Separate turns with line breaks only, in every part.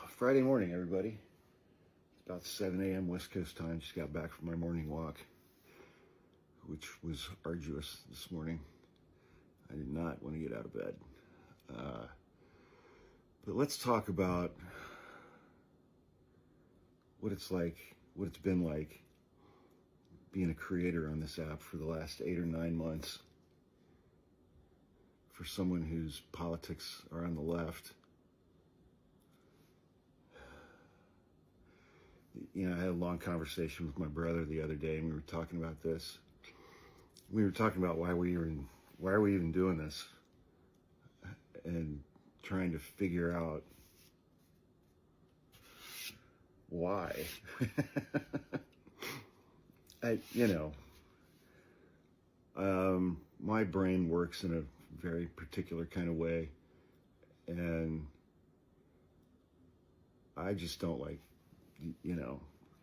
Friday morning, everybody. It's about 7 a.m. West Coast time. Just got back from my morning walk, which was arduous this morning. I did not want to get out of bed. But let's talk about what it's been like being a creator on this app for the last 8 or 9 months. For someone whose politics are on the left. You know, I had a long conversation with my brother the other day, and we were talking about this. We were talking about why are we even doing this, and trying to figure out why. My brain works in a very particular kind of way, and I just don't like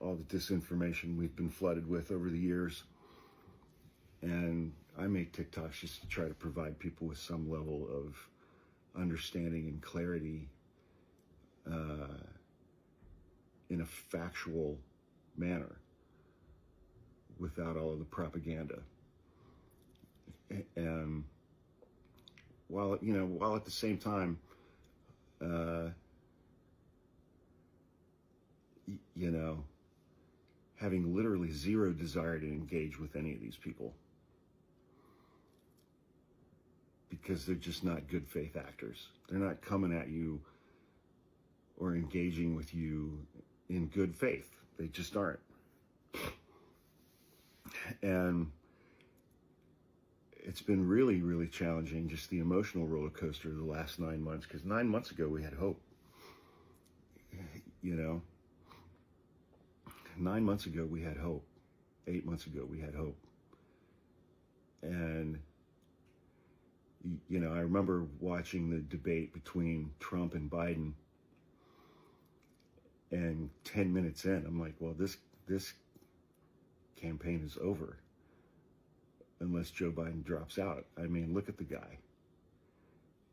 all the disinformation we've been flooded with over the years. And I make TikToks just to try to provide people with some level of understanding and clarity in a factual manner without all of the propaganda. And while at the same time, having literally zero desire to engage with any of these people because they're just not good faith actors. They're not coming at you or engaging with you in good faith. They just aren't. And it's been really, really challenging, just the emotional roller coaster of the last 9 months, because 9 months ago we had hope. 9 months ago we had hope. 8 months ago we had hope. And I remember watching the debate between Trump and Biden, and 10 minutes in, I'm like, well, this campaign is over unless Joe Biden drops out. I mean, look at the guy.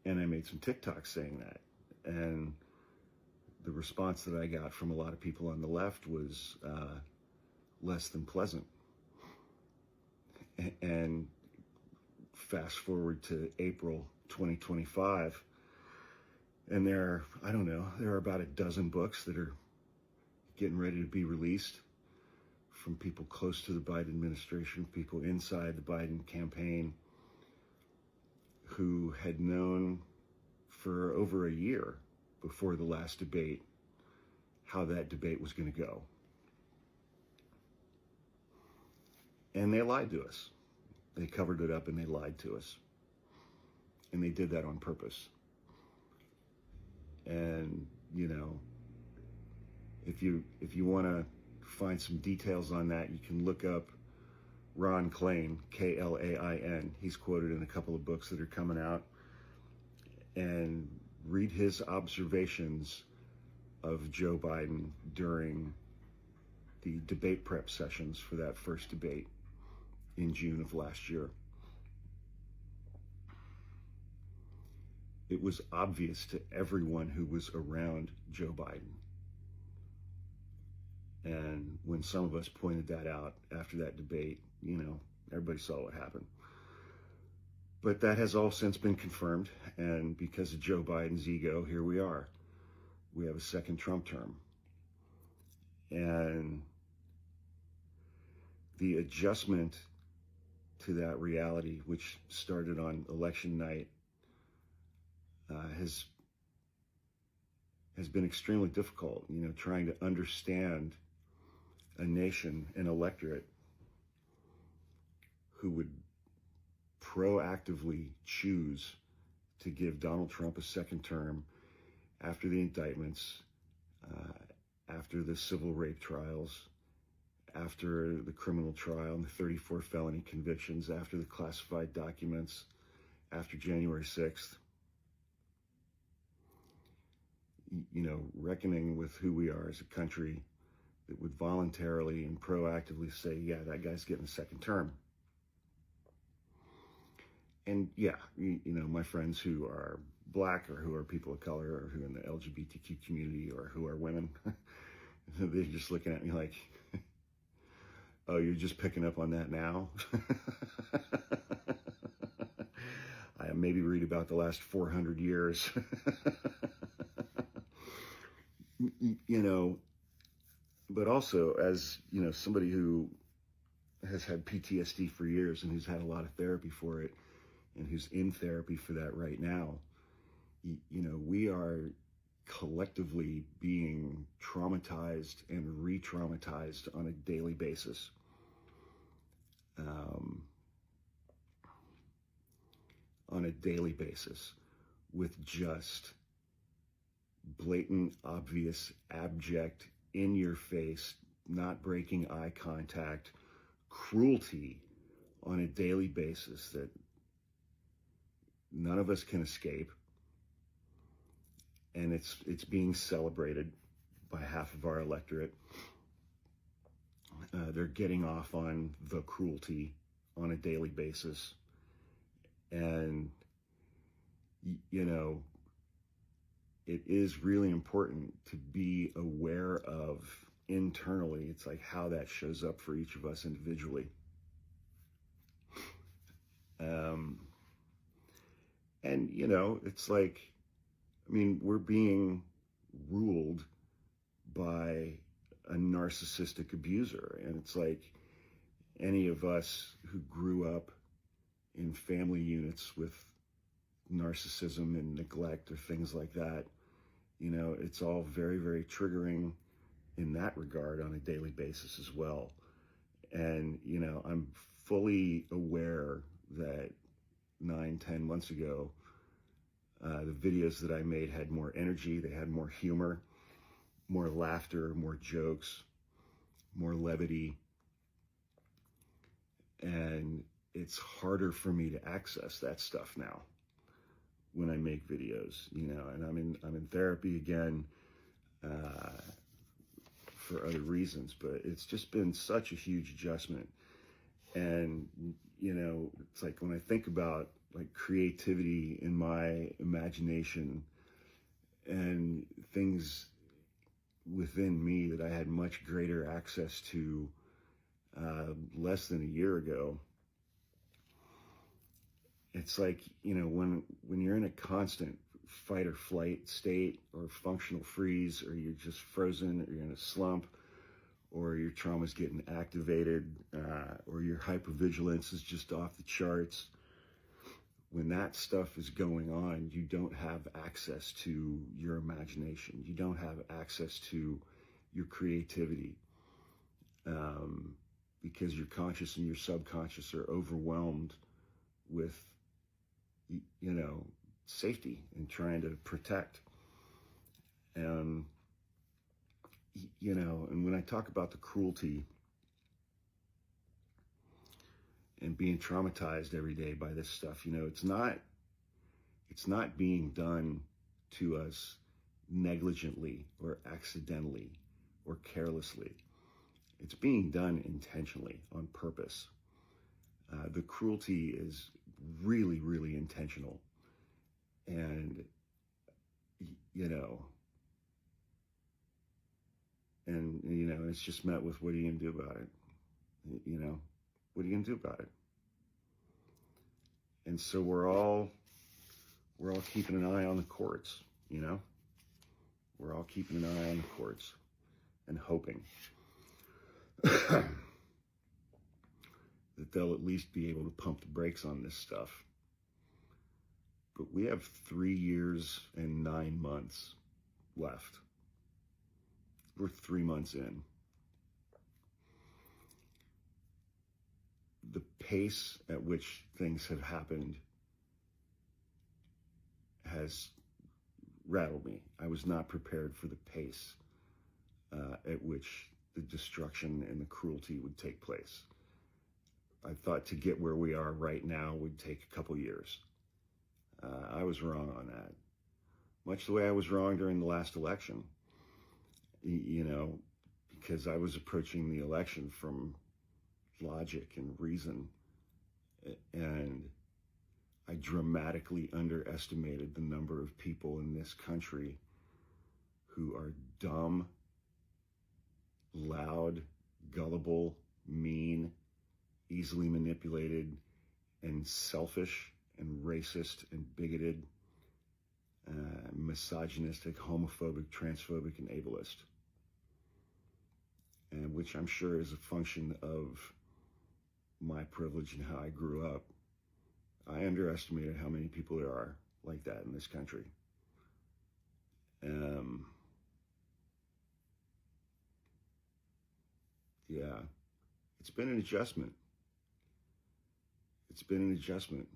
And I made some TikToks saying that. And the response that I got from a lot of people on the left was less than pleasant. And fast forward to April 2025, and there are about a dozen books that are getting ready to be released from people close to the Biden administration, people inside the Biden campaign who had known for over a year before the last debate how that debate was going to go. And they lied to us. They covered it up and they lied to us. And they did that on purpose. And, if you want to find some details on that, you can look up Ron Klain, Klain. He's quoted in a couple of books that are coming out, and read his observations of Joe Biden during the debate prep sessions for that first debate in June of last year. It was obvious to everyone who was around Joe Biden. And when some of us pointed that out after that debate, everybody saw what happened. But that has all since been confirmed. And because of Joe Biden's ego, here we are. We have a second Trump term. And the adjustment to that reality, which started on election night, has been extremely difficult. Trying to understand a nation, an electorate, who would proactively choose to give Donald Trump a second term after the indictments, after the civil rape trials, after the criminal trial and the 34 felony convictions, after the classified documents, after January 6th. Reckoning with who we are as a country that would voluntarily and proactively say, yeah, that guy's getting a second term. And yeah, my friends who are black or who are people of color or who are in the LGBTQ community or who are women, they're just looking at me like, oh, you're just picking up on that now? I maybe read about the last 400 years. But also as, somebody who has had PTSD for years and who's had a lot of therapy for it and who's in therapy for that right now, we are collectively being traumatized and re-traumatized on a daily basis. With just blatant, obvious, abject, in your face, not breaking eye contact, cruelty on a daily basis that none of us can escape. And it's being celebrated by half of our electorate. They're getting off on the cruelty on a daily basis. And, it is really important to be aware of internally. It's like how that shows up for each of us individually. And, it's like, we're being ruled by a narcissistic abuser. And it's like any of us who grew up in family units with narcissism and neglect or things like that, it's all very, very triggering in that regard on a daily basis as well. And, I'm fully aware that 9-10 months ago, the videos that I made had more energy, they had more humor, more laughter, more jokes, more levity. And it's harder for me to access that stuff now when I make videos, and I'm in therapy again for other reasons, but it's just been such a huge adjustment. And, it's like when I think about like creativity in my imagination and things within me that I had much greater access to less than a year ago, it's like, when you're in a constant fight or flight state or functional freeze, or you're just frozen, or you're in a slump, or your trauma's getting activated, or your hypervigilance is just off the charts. When that stuff is going on, you don't have access to your imagination. You don't have access to your creativity, because your conscious and your subconscious are overwhelmed with safety and trying to protect. And when I talk about the cruelty and being traumatized every day by this stuff, it's not being done to us negligently or accidentally or carelessly. It's being done intentionally, on purpose. The cruelty is really, really intentional. And, it's just met with, what are you going to do about it? What are you going to do about it? And so we're all keeping an eye on the courts, We're all keeping an eye on the courts and hoping that they'll at least be able to pump the brakes on this stuff. But we have 3 years and 9 months left. We're 3 months in. The pace at which things have happened has rattled me. I was not prepared for the pace at which the destruction and the cruelty would take place. I thought to get where we are right now would take a couple years. I was wrong on that. Much the way I was wrong during the last election, because I was approaching the election from logic and reason. And I dramatically underestimated the number of people in this country who are dumb, loud, gullible, mean, easily manipulated, and selfish, and racist, and bigoted, misogynistic, homophobic, transphobic, and ableist. And which I'm sure is a function of my privilege and how I grew up. I underestimated how many people there are like that in this country. Yeah, it's been an adjustment. It's been an adjustment,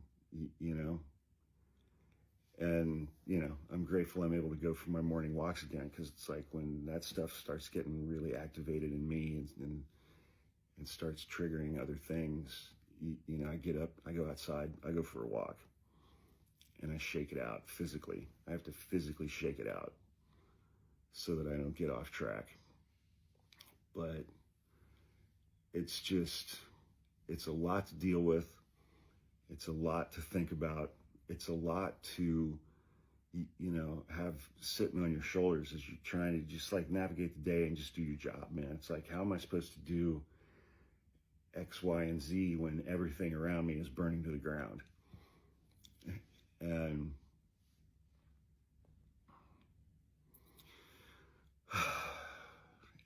you know. And, you know, I'm grateful I'm able to go for my morning walks again, because it's like when that stuff starts getting really activated in me and starts triggering other things, you know, I get up, I go outside, I go for a walk, and I shake it out physically. I have to physically shake it out so that I don't get off track. But it's just, it's a lot to deal with. It's a lot to think about. It's a lot to, you know, have sitting on your shoulders as you're trying to just like navigate the day and just do your job, man. It's like, how am I supposed to do X, Y, and Z when everything around me is burning to the ground? And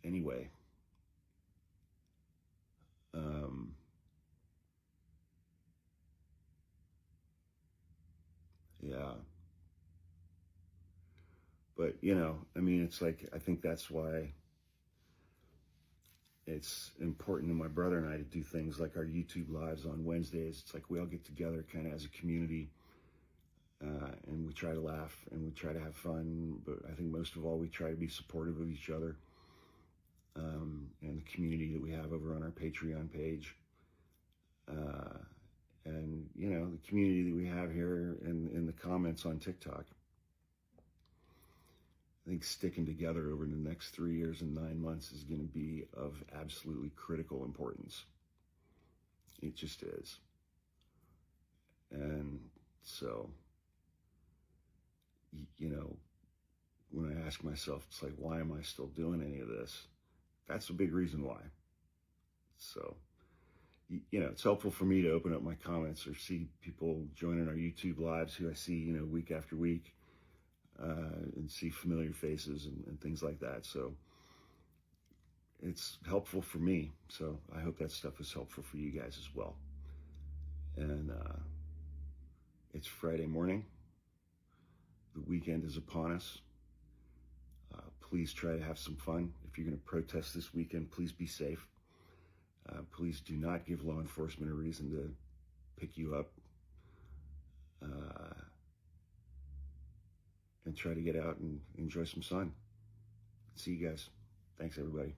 anyway, yeah. But, you know, I mean, it's like, I think that's why it's important to my brother and I to do things like our YouTube lives on Wednesdays. It's like we all get together kind of as a community, and we try to laugh and we try to have fun. But I think most of all, we try to be supportive of each other, and the community that we have over on our Patreon page. And, you know, the community that we have here in the comments on TikTok. I think sticking together over the next 3 years and 9 months is going to be of absolutely critical importance. It just is. And so, you know, when I ask myself, it's like, why am I still doing any of this? That's a big reason why. So, you know, it's helpful for me to open up my comments or see people joining our YouTube lives who I see, you know, week after week. And see familiar faces and things like that. So it's helpful for me. So I hope that stuff is helpful for you guys as well. And it's Friday morning. The weekend is upon us. Please try to have some fun. If you're going to protest this weekend, please be safe. Please do not give law enforcement a reason to pick you up. And try to get out and enjoy some sun. See you guys. Thanks, everybody.